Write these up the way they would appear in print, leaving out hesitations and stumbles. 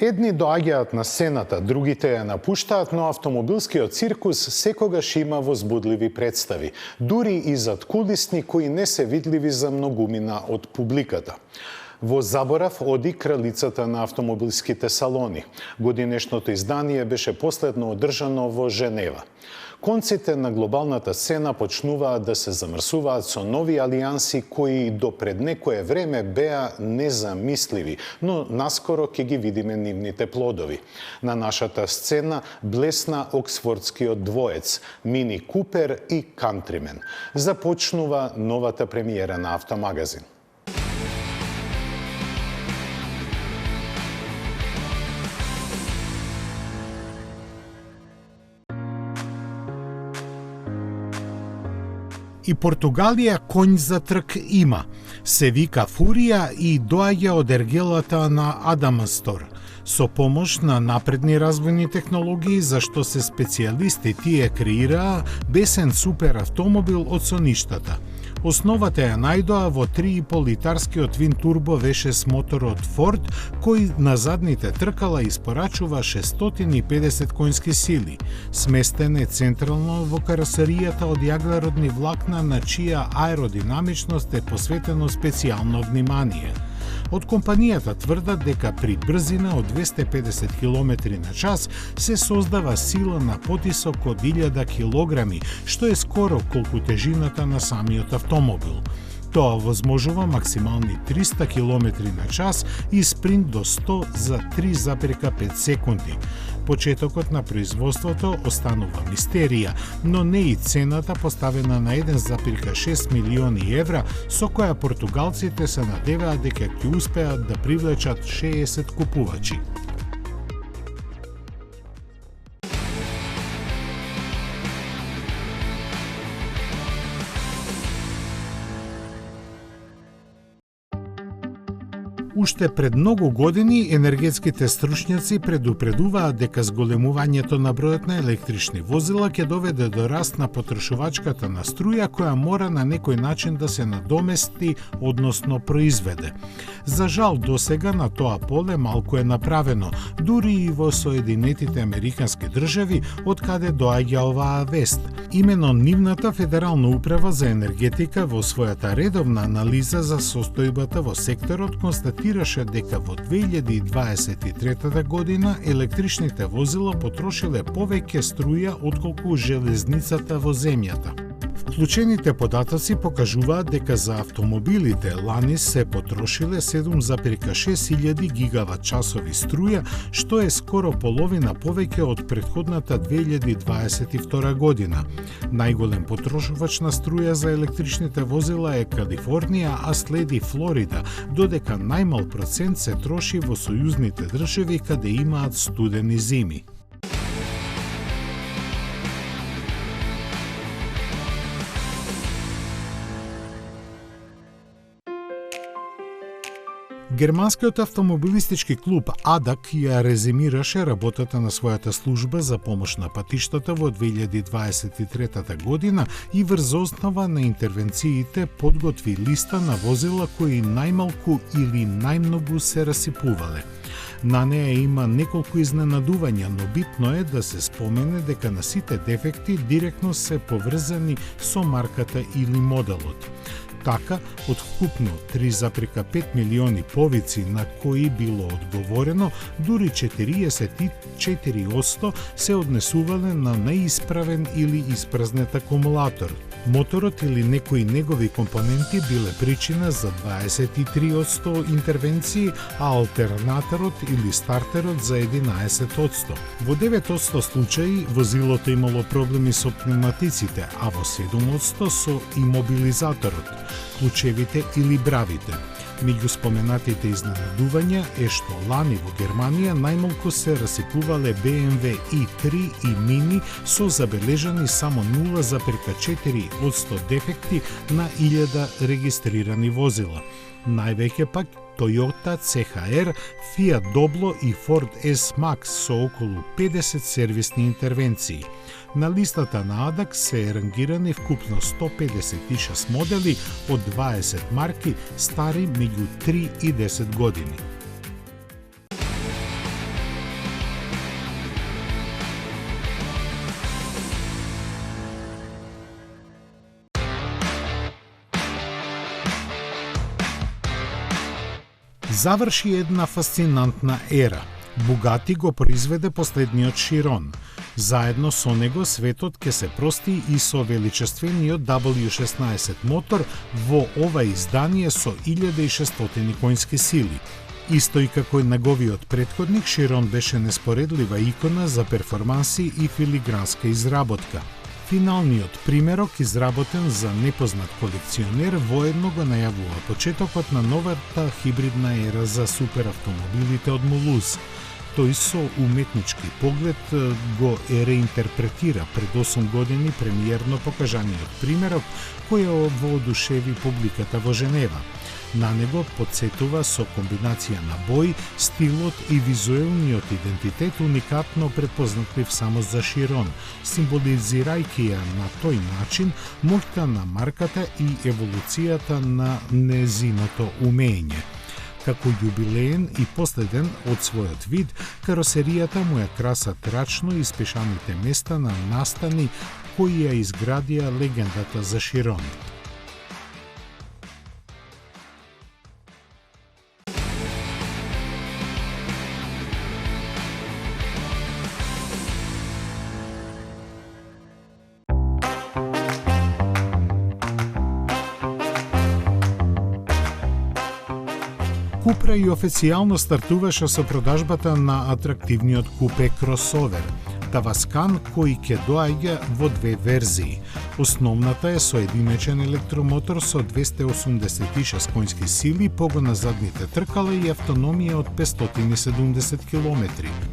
Едни доаѓаат на сцената, другите ја напуштаат, но автомобилскиот циркус секогаш има возбудливи представи, дури и задкулисни кои не се видливи за многумина од публиката. Во заборав оди кралицата на автомобилските салони. Годинешното издание беше последно одржано во Женева. Конците на глобалната сцена почнуваат да се замрсуваат со нови алијанси кои до пред некое време беа незамисливи, но наскоро ќе ги видиме нивните плодови. На нашата сцена блесна оксфордскиот двоец Мини Купер и Кантримен. Започнува новата премиера на Автомагазин. И Португалија конј за трк има. Се вика Фурија и доаѓа од ергелата на Адамастор. Со помош на напредни развојни технологии, за што се специјалисти тие креираа бесен супер автомобил од соништата. Основата ја најдоа во 3,5 литарскиот твин турбо V6 моторот Ford, кој на задните тркала испорачува 650 конски сили. Сместен е централно во каросеријата од јаглеродни влакна, на чија аеродинамичност е посветено специјално внимание. Од компанијата тврдат дека при брзина од 250 км на час се создава сила на потисок од 1000 килограми, што е скоро колку тежината на самиот автомобил. Тоа возможува максимални 300 км на час и спринт до 100 за 3,5 секунди. Почетокот на производството останува мистерија, но не и цената поставена на 1,6 милиони евра, со која португалците се надеваат дека ќе успеат да привлечат 60 купувачи. Уште пред многу години енергетските стручњаци предупредуваат дека зголемувањето на бројот на електрични возила ќе доведе до раст на потрошувачката на струја, која мора на некој начин да се надомести, односно произведе. За жал, досега на тоа поле малку е направено, дури и во Соединетите Американски држави, од каде доаѓа оваа вест. Имено нивната Федерална управа за енергетика во својата редовна анализа за состојбата во секторот констатираше дека во 2023 година електричните возила потрошиле повеќе струја отколку железницата во земјата. Вклучените податоци покажуваат дека за автомобилите лани се потрошиле 7,6 гигават часови струја, што е скоро половина повеќе од претходната 2022 година. Најголем потрошувач на струја за електричните возила е Калифорнија, а следи Флорида, додека најмал процент се троши во сојузните држави каде имаат студени зими. Германскиот автомобилистички клуб АДАК ја резимираше работата на својата служба за помош на патиштата во 2023 година и врз основа на интервенциите подготви листа на возила кои најмалку или најмногу се расипувале. На неја има неколку изненадувања, но битно е да се спомене дека на сите дефекти директно се поврзани со марката или моделот. Така, од вкупно 3,5 милиони повици на кои било одговорено, дури 44% се однесувале на неисправен или испразнет акумулатор. Моторот или некои негови компоненти биле причина за 23% интервенции, а алтернаторот или стартерот за 11%. Во 9% случаи возилото имало проблеми со пневматиците, а во 7% со имобилизаторот, клучевите или бравите. Меѓу споменатите изненадувања е што лани во Германија најмалку се расипувале BMW i3 и Mini со забележани само 0,4% дефекти на 1000 регистрирани возила. Највеќе пак Toyota CHR, Fiat Doblo и Ford S-Max со околу 50 сервисни интервенции. На листата на ADAC се рангирани вкупно 156 модели од 20 марки стари меѓу 3 и 10 години. Заврши една фасцинантна ера. Бугати го произведе последниот Chiron. Заедно со него светот ќе се прости и со величествениот W16 мотор во ова издание со 1600 конски сили. Исто и како неговиот претходник, Chiron беше неспоредлива икона за перформанси и филигранска изработка. Финалниот примерок, изработен за непознат колекционер, воедно го најавува почетокот на новата хибридна ера за суперавтомобилите од Mulhouse. Тој со уметнички поглед го реинтерпретира пред 8 години премиерно покажаниот примерок, кој воодушеви публиката во Женева. На него подсетува со комбинација на бој, стилот и визуелниот идентитет уникатно препознатлив само за Chiron, символизирајќи ја на тој начин моќта на марката и еволуцијата на незиното умење. Како јубилеен и последен од својот вид, каросеријата му ја красат трачно испешаните места на настани кои ја изградија легендата за Chiron. Купра и официјално стартуваше со продажбата на атрактивниот купе кросовер Таваскан, кој ќе доаѓа во две верзии. Основната е со единечен електромотор со 286 конски сили, погон на задните тркала и автономија од 570 км.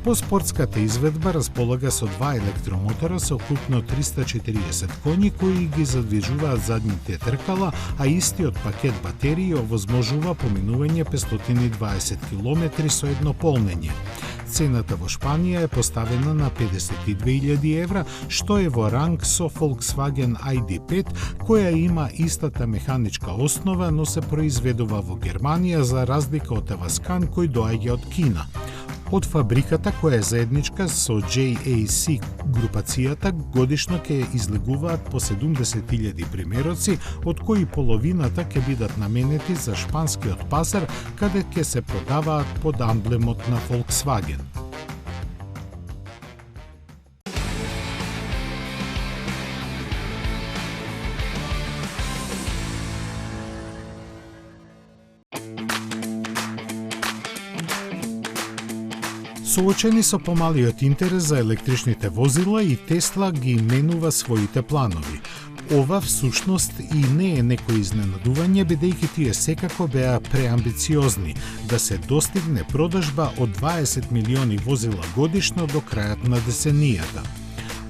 По спортската изведба располага со два електромотора со вкупно 340 коњи кои ги задвижуваат задните тркала, а истиот пакет батерии овозможува поминување 520 км со едно полнење. Цената во Шпанија е поставена на 52.000 евра, што е во ранг со Volkswagen ID.5, која има истата механичка основа, но се произведува во Германија за разлика од Таваскан кој доаѓа од Кина. Од фабриката, која е заедничка со JAC групацијата, годишно ќе излегуваат по 70.000 примероци, од кои половината ќе бидат наменети за шпанскиот пазар, каде ќе се продаваат под амблемот на Volkswagen. Соочени со помалиот интерес за електричните возила, и Тесла ги менува своите планови. Ова всушност и не е некој изненадување, бидејќи тие секако беа преамбициозни да се достигне продажба од 20 милиони возила годишно до крајот на деценијата.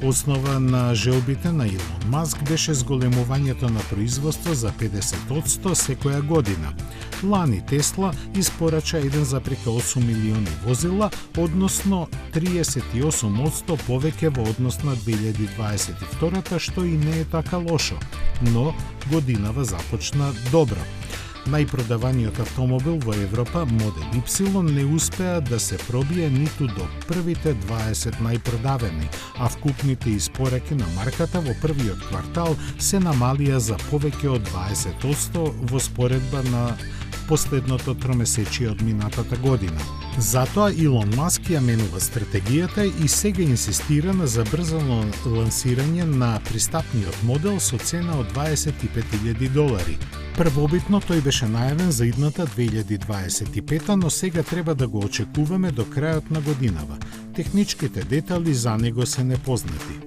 Основа на желбите на Илон Маск беше зголемувањето на производство за 50% секоја година. Лани Тесла испорача 1,8 милиони возила, односно 38% повеќе во однос на 2022, што и не е така лошо, но годинава започна добро. Најпродаваниот автомобил во Европа, Модел Y, не успеа да се пробие ниту до првите 20 најпродавени, а вкупните испораки на марката во првиот квартал се намалија за повеќе од 20% во споредба на последното тромесечие од минатата година. Затоа Илон Маск ја менува стратегијата и сега инсистира на забрзано лансирање на пристапниот модел со цена од $25,000. Првобитно тој беше најавен за идната 2025, но сега треба да го очекуваме до крајот на годинава. Техничките детали за него се непознати.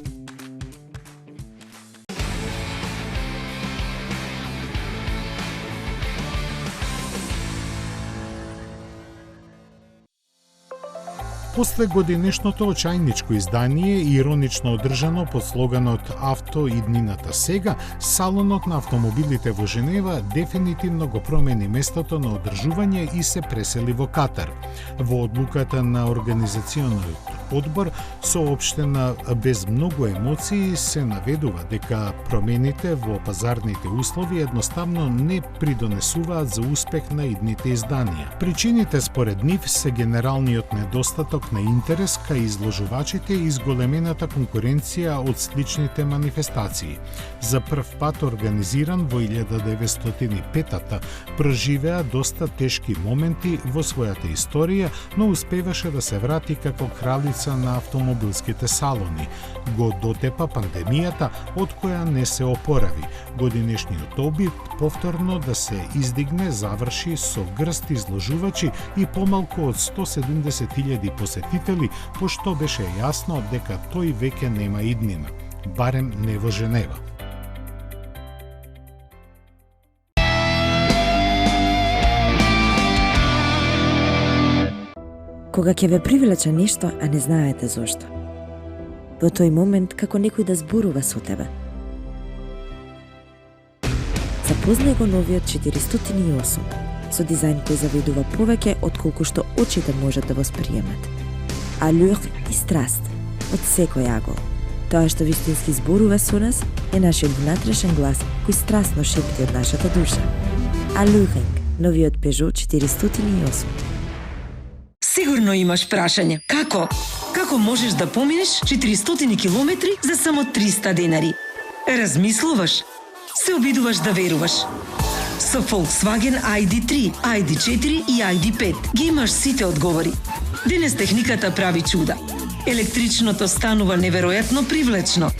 После годинешното очајничко издание, иронично одржано под слоганот «Авто иднината сега», салонот на автомобилите во Женева дефинитивно го промени местото на одржување и се пресели во Катар. Во одлуката на организациониот одбор, соопштена без многу емоции, се наведува дека промените во пазарните услови едноставно не придонесуваат за успех на идните изданија. Причините според нив се генералниот недостаток на интерес кај изложувачите и изголемената конкуренција од сличните манифестации. За прв пат организиран во 1905-та, проживеа доста тешки моменти во својата историја, но успеваше да се врати како кралица на автомобилските салони. Го дотепа пандемијата, од која не се опорави. Годинешниот обид повторно да се издигне заврши со грст изложувачи и помалку од 170.000 посетители, пошто беше јасно дека тој веќе нема иднина, барем не во Женева. Кога ќе ве привлече нешто, а не знаете зошто. Во тој момент како некој да зборува со тебе. Запознај го новиот 408, со дизајн кој заведува повеќе отколку што очите можат да восприемат. Алюр и страст од секој агол. Тоа што вистински зборува со нас е нашиот внатрешен глас кој страстно шепти од нашата душа. Алюринг, новиот Peugeot 408. Сигурно имаш прашање. Како? Како можеш да поминеш 400 километри за само 300 денари? Размислуваш? Се обидуваш да веруваш? Со Volkswagen ID3, ID4 и ID5 ги имаш сите одговори. Денес техниката прави чуда. Електричното станува неверојатно привлечно.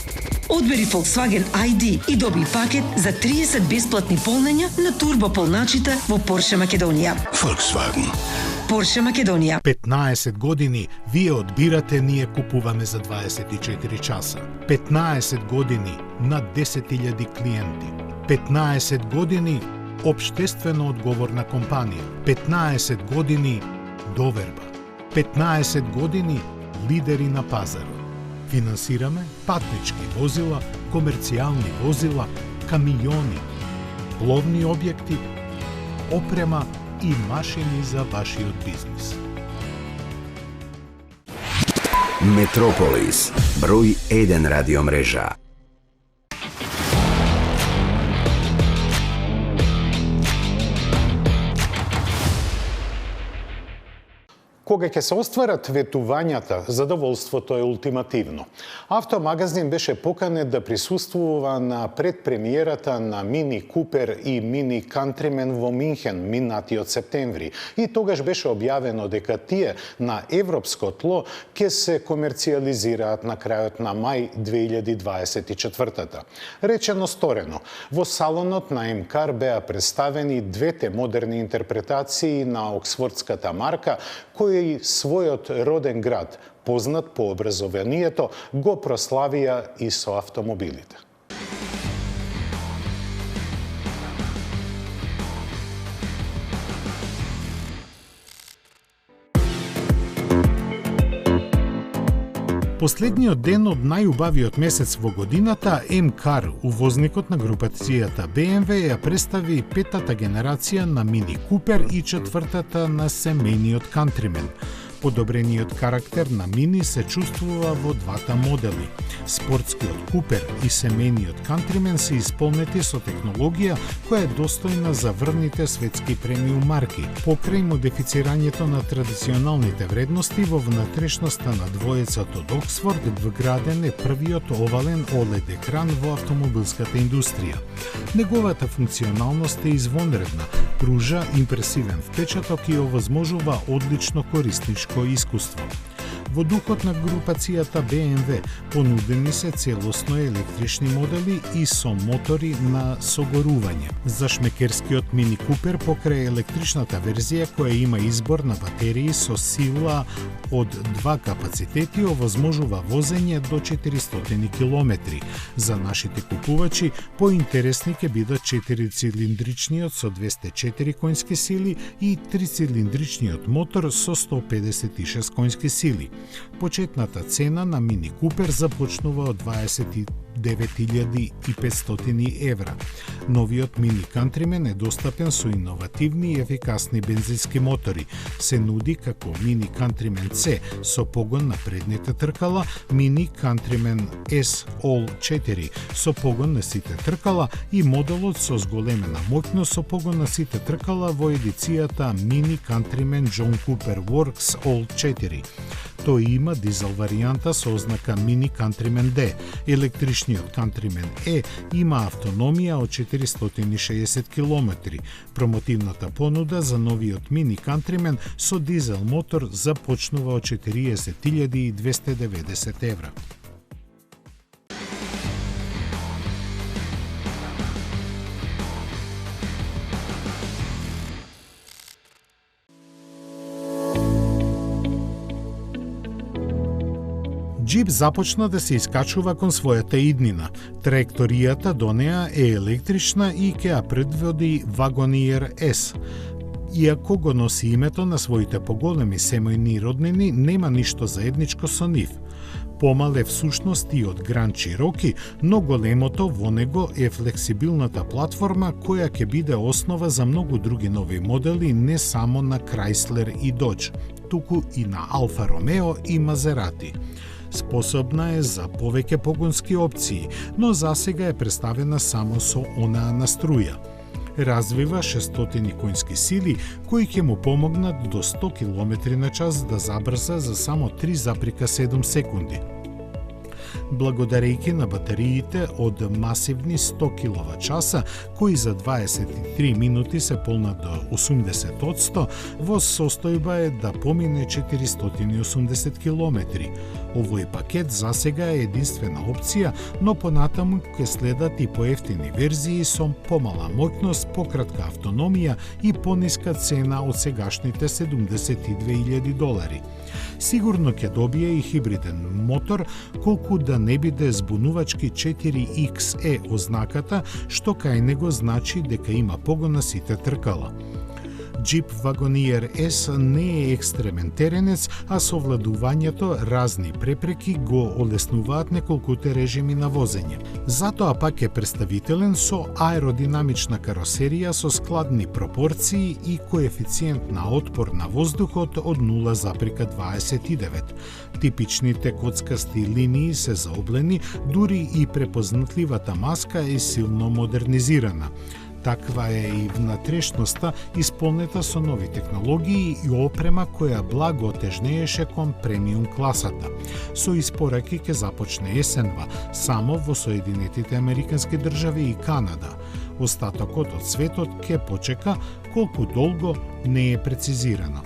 Одбери Volkswagen ID и доби пакет за 30 бесплатни полнења на турбополначите во Porsche Македонија. Volkswagen. Porsche Македонија. 15 години вие одбирате, ние купуваме за 24 часа. 15 години над 10.000 клиенти. 15 години општествено одговорна компанија. 15 години доверба. 15 години лидери на пазарот. Финансираме патнички возила, комерцијални возила, камиони, пловни објекти, опрема и машини за вашиот бизнис. Метрополис, број 1 радиомрежа. Кога ќе се остварат ветувањата, задоволството е ултимативно. Автомагазин беше поканет да присуствува на предпремиерата на Мини Купер и Мини Кантримен во Минхен минатиот септември и тогаш беше објавено дека тие на европско тло ќе се комерцијализираат на крајот на мај 2024-та. Речено сторено, во салонот на МКАР беа представени двете модерни интерпретации на оксфордската марка, кој својот роден град, познат по образованието, го прославија и со автомобилите. Последниот ден од најубавиот месец во годината, МКАР, увозникот на групацијата BMW, ја представи петата генерација на Мини Купер и четвртата на семејниот Кантримен. Подобрениот карактер на Мини се чувствува во двата модели. Спортскиот Купер и семејниот Кантримен се исполнети со технологија која е достојна за врвните светски премиум марки. Покрај модифицирањето на традиционалните вредности во внатрешноста на двоецот од Оксфорд, вграден е првиот овален OLED екран во автомобилската индустрија. Неговата функционалност е извонредна, пружа импресивен впечаток и овозможува одлично корисничко искуство. Во духот на групацијата BMW понудени се целосно електрични модели и со мотори на согорување. За шмекерскиот Мини Купер покрај електричната верзија која има избор на батерии со сила од 2 капацитети овозможува возење до 400 км. За нашите купувачи поинтересни ќе бидат 4-цилиндричниот со 204 конски сили и 3-цилиндричниот мотор со 156 конски сили. Почетната цена на Мини Купер започнува од 29.500 евра. Новиот Мини Кантримен е достапен со иновативни и ефикасни бензински мотори. Се нуди како Мини Кантримен C со погон на предните тркала, Мини Кантримен S All 4 со погон на сите тркала и моделот со зголемена моќност со погон на сите тркала во едицијата Мини Кантримен John Cooper Works All 4. Тој има дизел варијанта со ознака Мини Кантримен D. Електричниот Кантримен E има автономија од 460 км. Промотивната понуда за новиот Мини Кантримен со дизел мотор започнува од 40.290 евра. Джип започна да се искачува кон својата иднина. Траекторијата до неа е електрична и ќе ја предводи Wagoneer S. Иако го носи името на своите поголеми семејни роднини, нема ништо заедничко со нив. Помал е всушност и од Grand Cherokee, но големото во него е флексибилната платформа која ќе биде основа за многу други нови модели, не само на Chrysler и Dodge, туку и на Alfa Romeo и Maserati. Способна е за повеќе погонски опции, но засега е представена само со онаа на струја. Развива 600 конски сили кои ќе му помогнат до 100 км на час да забрза за само 3,7 секунди. Благодарејќи на батериите од масивни 100 киловат-часа, кои за 23 минути се полнат до 80%, во состојба е да помине 480 километри. Овој пакет засега е единствена опција, но понатаму ќе следат и поевтини верзии со помала моќност, пократка автономија и пониска цена од сегашните $72,000. Сигурно ќе добие и хибриден мотор, колку да не биде збунувачки 4XE ознаката, што кај него значи дека има погон на сите тркала. Джип Wagoneer S не е екстремен теренец, а совладувањето разни препреки го олеснуваат неколкуте режими на возење. Затоа пак е представителен со аеродинамична каросерија со складни пропорции и коефициент на отпор на воздухот од 0,29. Типичните коцкасти линии се заоблени, дури и препознатливата маска е силно модернизирана. Таква е и внатрешноста, исполнета со нови технологии и опрема која благо отежнееше кон премиум класата. Со испораки ќе започне есенва, само во Соединетите Американски држави и Канада. Остатокот од светот ќе почека, колку долго не е прецизирано.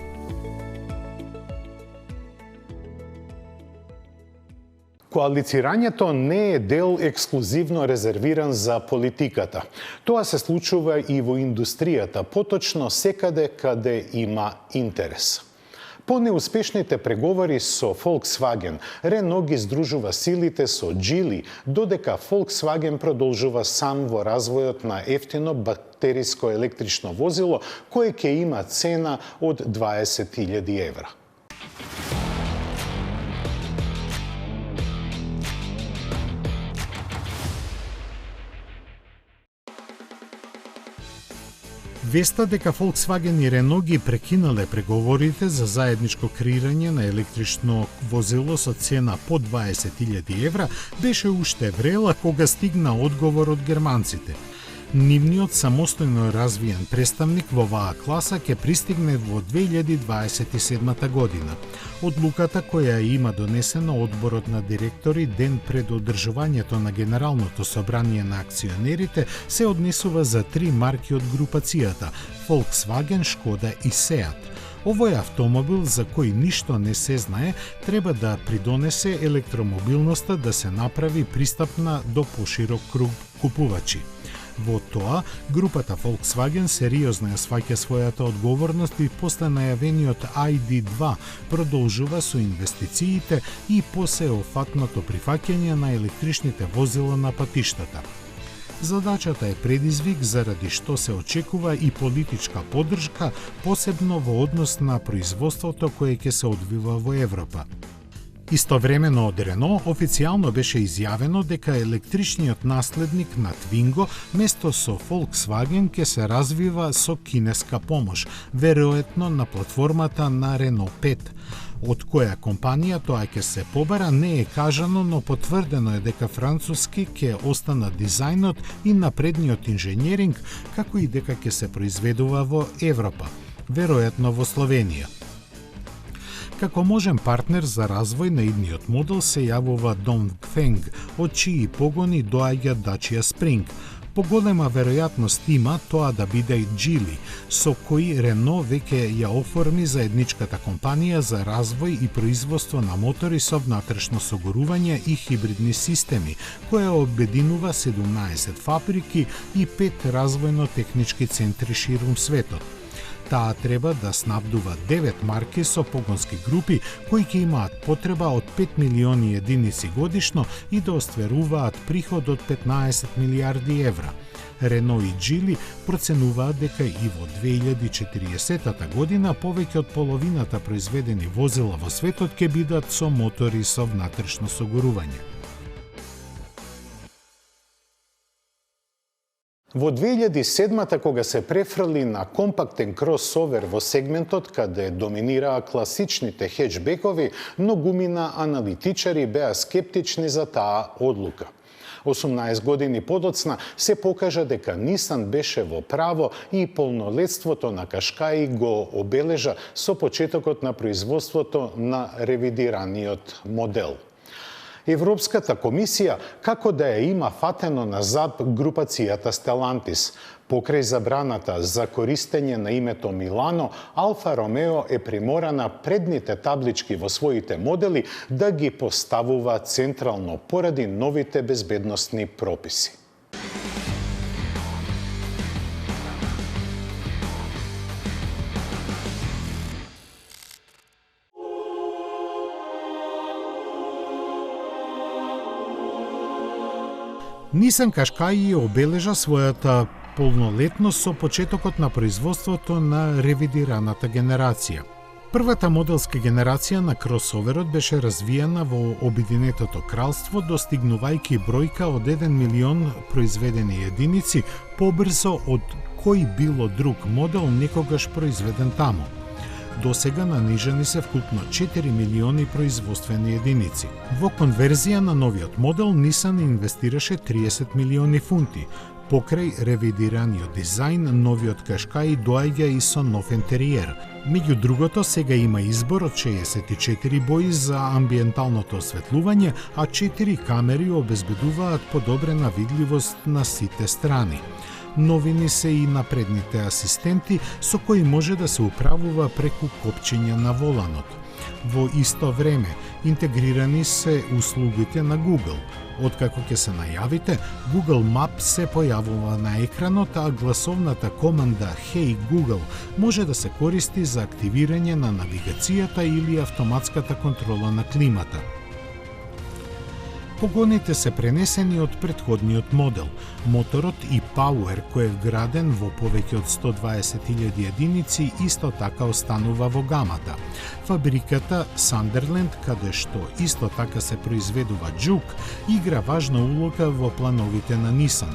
Коалицирањето не е дел ексклузивно резервиран за политиката. Тоа се случува и во индустријата, поточно секаде каде има интерес. По неуспешните преговори со Volkswagen, Renault ги здружува силите со Geely, додека Volkswagen продолжува сам во развојот на ефтино батериско електрично возило, кое ќе има цена од 20.000 евра. Веста дека Volkswagen и Renault ги прекинале преговорите за заедничко креирање на електрично возило со цена по 20.000 евра беше уште врела кога стигна одговор од германците. Нивниот самостојно развиен представник во оваа класа ќе пристигне во 2027 година. Одлуката која има донесена одборот на директори ден пред одржувањето на Генералното собрание на акционерите се однесува за 3 марки од групацијата – Volkswagen, Škoda и Seat. Овој автомобил, за кој ништо не се знае, треба да придонесе електромобилноста да се направи пристапна до поширок круг купувачи. Во тоа, групата Volkswagen сериозно ја сваќа својата одговорност и после најавениот ID2 продолжува со инвестициите и посеофатното прифаќање на електричните возила на патиштата. Задачата е предизвик заради што се очекува и политичка поддршка, посебно во однос на производството кое ќе се одвива во Европа. Истовремено од Рено официјално беше изјавено дека електричниот наследник на Twingo место со Volkswagen ќе се развива со кинеска помош, веројатно на платформата на Renault 5. Од која компанија тоа ќе се побара не е кажано, но потврдено е дека француски ќе остана дизајнот и напредниот инженеринг, како и дека ќе се произведува во Европа, веројатно во Словенија. Како можен партнер за развој на идниот модел се јавува Dongfeng, од чии погони доаѓа Dacia Spring. Поголема веројатност има тоа да биде и Geely, со кој Рено веќе ја оформи заедничката компанија за развој и производство на мотори со внатрешно согорување и хибридни системи, која обединува 17 фабрики и 5 развојно-технички центри ширум светот. Таа треба да снабдува 9 марки со погонски групи кои ќе имаат потреба од 5 милиони единици годишно и да остваруваат приход од 15 милиарди евра. Рено и Geely проценуваат дека и во 2040 година повеќе од половината произведени возила во светот ќе бидат со мотори со внатрешно согорување. Во 2007-та, кога се префрли на компактен кросовер во сегментот каде доминираа класичните хеджбекови, многумина аналитичари беа скептични за таа одлука. 18 години подоцна се покажа дека Nissan беше во право и полнолетството на Кашкаи го обележа со почетокот на производството на ревидираниот модел. Европската комисија како да ја има фатено назад групацијата Stellantis. Покрај забраната за користење на името Милано, Алфа Ромео е приморана предните таблички во своите модели да ги поставува централно поради новите безбедносни прописи. Nissan Qashqai обележа својата полнолетност со почетокот на производството на ревидираната генерација. Првата моделска генерација на кросоверот беше развиена во Обединетото кралство, достигнувајќи бројка од 1 милион произведени единици побрзо од кој било друг модел некогаш произведен таму. До сега нанижени се вкупно 4 милиони производствени единици. Во конверзија на новиот модел Nissan инвестираше 30 милиони фунти. Покрај ревидираниот дизајн, новиот Qashqai доаѓа и со нов интериер. Меѓу другото, сега има избор од 64 бои за амбиенталното осветлување, а 4 камери обезбедуваат подобрена видливост на сите страни. Новини се и напредните асистенти со кои може да се управува преку копчење на воланот. Во исто време, интегрирани се услугите на Google. Откако ќе се најавите, Google Maps се појавува на екранот, а гласовната команда Hey Google може да се користи за активирање на навигацијата или автоматската контрола на климата. Погоните се пренесени од претходниот модел. Моторот и Power, кој е вграден во повеќе од 120.000 единици, исто така останува во гамата. Фабриката Sunderland, каде што исто така се произведува Juke, игра важна улога во плановите на Nissan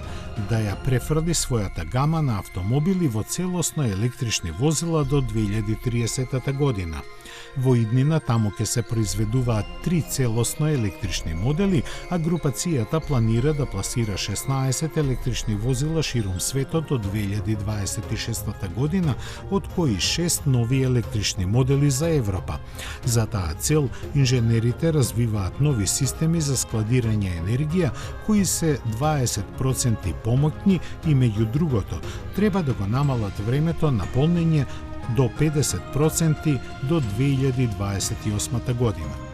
да ја префрли својата гама на автомобили во целосно електрични возила до 2030 година. Во иднина таму ќе се произведуваат 3 целосно електрични модели, а групацијата планира да пласира 16 електрични возила ширум светот до 2026 година, од кои 6 нови електрични модели за Европа. За таа цел, инженерите развиваат нови системи за складирање енергија, кои се 20% помоќни и меѓу другото, треба да го намалат времето на полнење до 50% до 2028 година.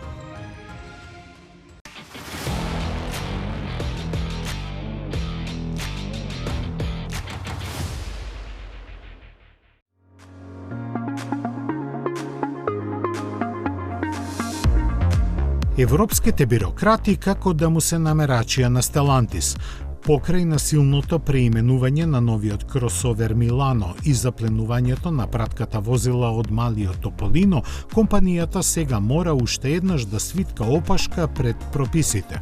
Европските бюрократи како да му се намерачија на Стелантис, покрај насилното преименување на новиот кросовер Милано и запленувањето на пратката возила од малиот Тополино, компанијата сега мора уште еднаш да свитка опашка пред прописите.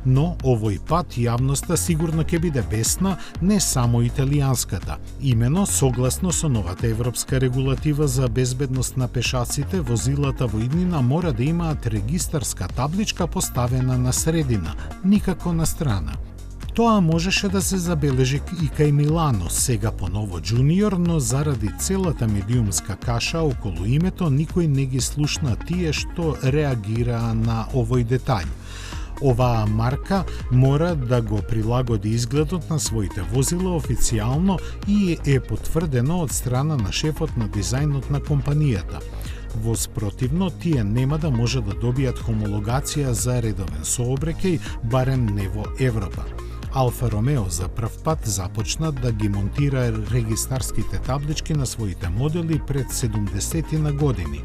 Но овој пат јавноста сигурно ќе биде бесна, не само италијанската. Имено, согласно со новата европска регулатива за безбедност на пешаците, возилата во иднина мора да имаат регистарска табличка поставена на средина, никако на страна. Тоа можеше да се забележи и кај Милано, сега поново Джуниор, но заради целата медиумска каша околу името, никој не ги слушна тие што реагираа на овој детај. Оваа марка мора да го прилагоди изгледот на своите возила официјално и е потврдено од страна на шефот на дизајнот на компанијата. Во спротивно, тие нема да може да добијат хомологација за редовен сообраќај, барем не во Европа. Алфа Ромео за прв пат започна да ги монтира регистарските таблички на своите модели пред 70 години.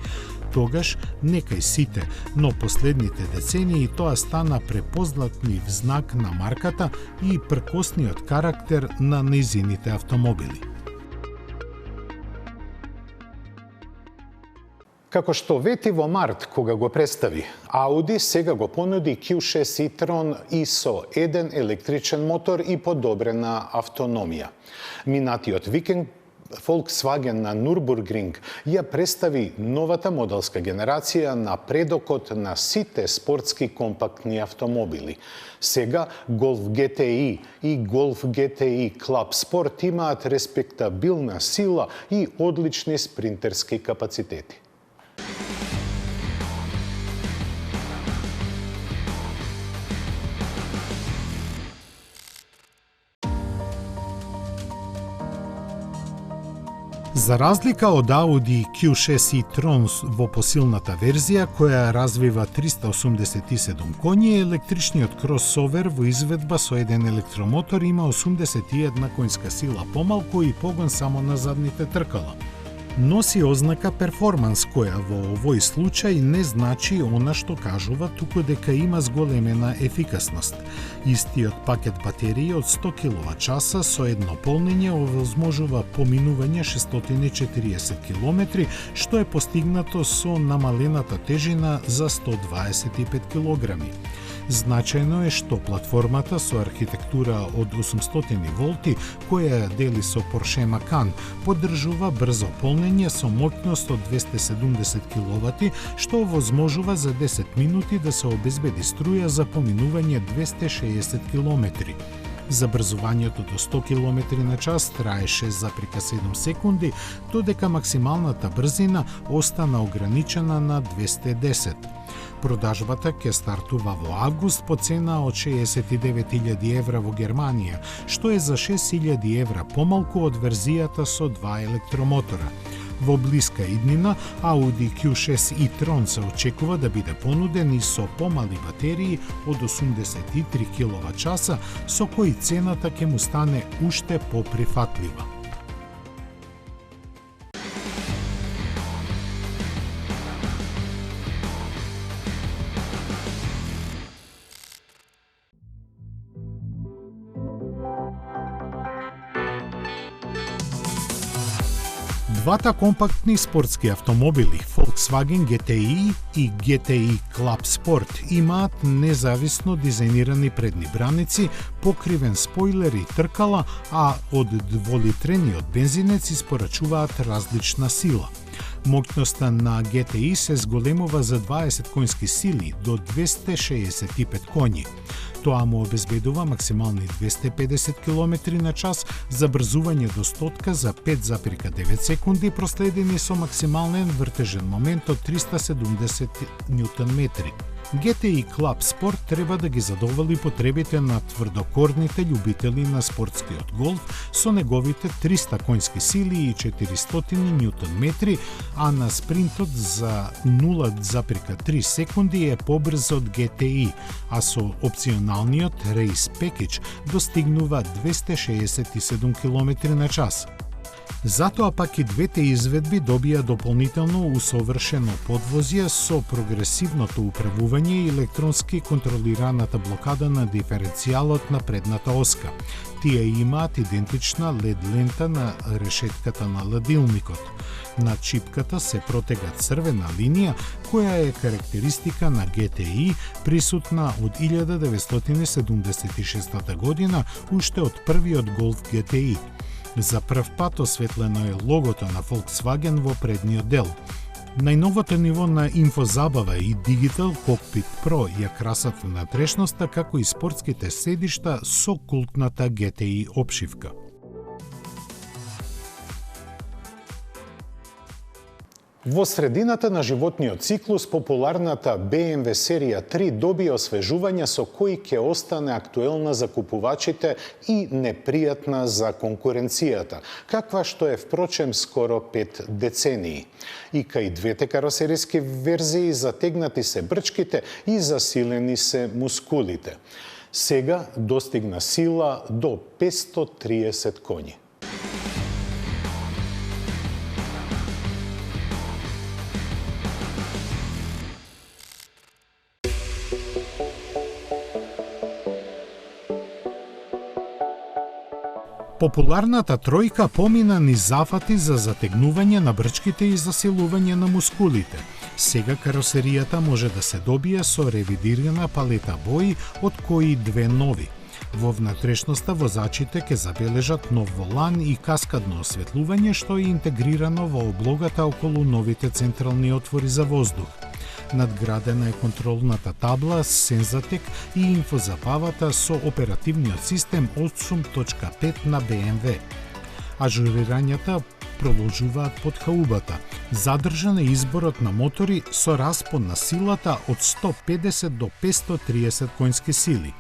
Тогаш не кај сите, но последните децении тоа стана препознатлив знак на марката и пркосниот карактер на нејзините автомобили. Како што вети во март, кога го представи, Ауди сега го понуди Q6 e-tron и со еден електричен мотор и подобрена автономија. Минатиот викенд Volkswagen на Nürburgring ја представи новата моделска генерација на предокот на сите спортски компактни автомобили. Сега Golf GTI и Golf GTI Club Sport имаат респектабилна сила и одлични спринтерски капацитети. За разлика од Audi Q6 e-tron во посилната верзија, која развива 387 коњи, електричниот кросовер во изведба со еден електромотор има 81 коњска сила помалку и погон само на задните тркала. Носи ознака перформанс, која во овој случај не значи она што кажува, туку дека има зголемена ефикасност. Истиот пакет батерии од 100 киловат-часа со едно полнење овозможува поминување 640 км, што е постигнато со намалената тежина за 125 кг. Значајно е што платформата со архитектура од 800 волти, која ја дели со Porsche Macan, поддржува брзо полнење со моќност од 270 киловати, што овозможува за 10 минути да се обезбеди струја за поминување 260 км. Забрзувањето до 100 км на час трае 6,7 секунди, додека максималната брзина остана ограничена на 210. Продажбата ќе стартува во август по цена од 69.000 евра во Германија, што е за 6.000 евра помалку од верзијата со два електромотора. Во блиска иднина, Audi Q6 e-tron се очекува да биде понуден и со помали батерии од 83 киловат-часа, со кои цената ќе му стане уште поприфатлива. Двата компактни спортски автомобили Volkswagen GTI и GTI Club Sport имаат независно дизајнирани предни браници, покривен спойлер и тркала, а од дволитрениот бензинец испорачуваат различна сила. Моќноста на GTI се зголемува за 20 коњски сили до 265 коњи. Тоа му обезбедува максимални 250 км на час, забрзување до стотка за 5,9 секунди, проследени со максимален вртежен момент од 370 Нм. GTI Club Sport треба да ги задоволи потребите на тврдокорните љубители на спортскиот голф со неговите 300 конски сили и 400 ньютон метри, а на спринтот за 0,3 секунди е побрз од GTI, а со опционалниот Race Package достигнува 267 км на час. Затоа пак и двете изведби добија дополнително усовршено подвозје со прогресивното управување и електронски контролираната блокада на диференцијалот на предната оска. Тие имаат идентична LED лента на решетката на ладилникот. На чипката се протега црвена линија, која е карактеристика на GTI, присутна од 1976 година, уште од првиот Golf GTI. За прв пат осветлено е логото на Volkswagen во предниот дел. Најновото ниво на инфозабава и Digital Cockpit Pro ја красат внатрешноста, како и спортските седишта со култната GTI опшивка. Во средината на животниот циклус, популарната BMW серија 3 доби освежување со кои ќе остане актуелна за купувачите и непријатна за конкуренцијата, каква што е впрочем скоро 5 децении. И кај двете каросериски верзии затегнати се брчките и засилени се мускулите. Сега достигна сила до 530 коњи. Популарната тројка помина низ зафати за затегнување на брчките и засилување на мускулите. Сега каросеријата може да се добие со ревидирана палета бои, од кои две нови. Во внатрешноста возачите ќе забележат нов волан и каскадно осветлување, што е интегрирано во облогата околу новите централни отвори за воздух. Надградена е контролната табла, Sensatec и инфозабавата со оперативниот систем 8.5 на BMW. Ажурирањата продолжуваат под хаубата. Задржан е изборот на мотори со распон на силата од 150 до 530 конски сили.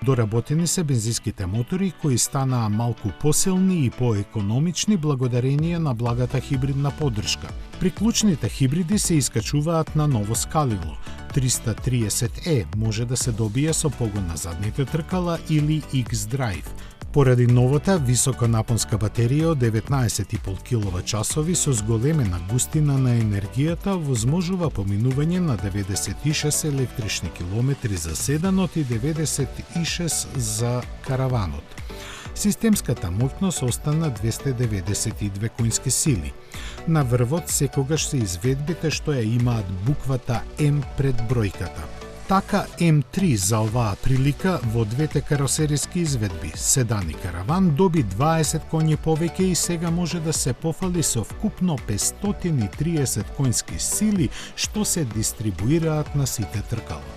Доработени се бензинските мотори кои станаа малку посилни и поекономични благодарение на благата хибридна поддршка. Приклучните хибриди се искачуваат на ново скалило. 330e може да се добие со погон на задните тркала или X-Drive. Поради новата високонапонска батерија од 19,5 kWh со зголемена густина на енергијата возможува поминување на 96 електрични километри за седанот и 96 за караванот. Системската моќност остана 292 конски сили. На врвот секогаш се изведбите што ја имаат буквата М пред бројката. Така М3 за оваа прилика во двете каросериски изведби. Седан и караван доби 20 коњи повеќе и сега може да се пофали со вкупно 530 конски сили што се дистрибуираат на сите тркала.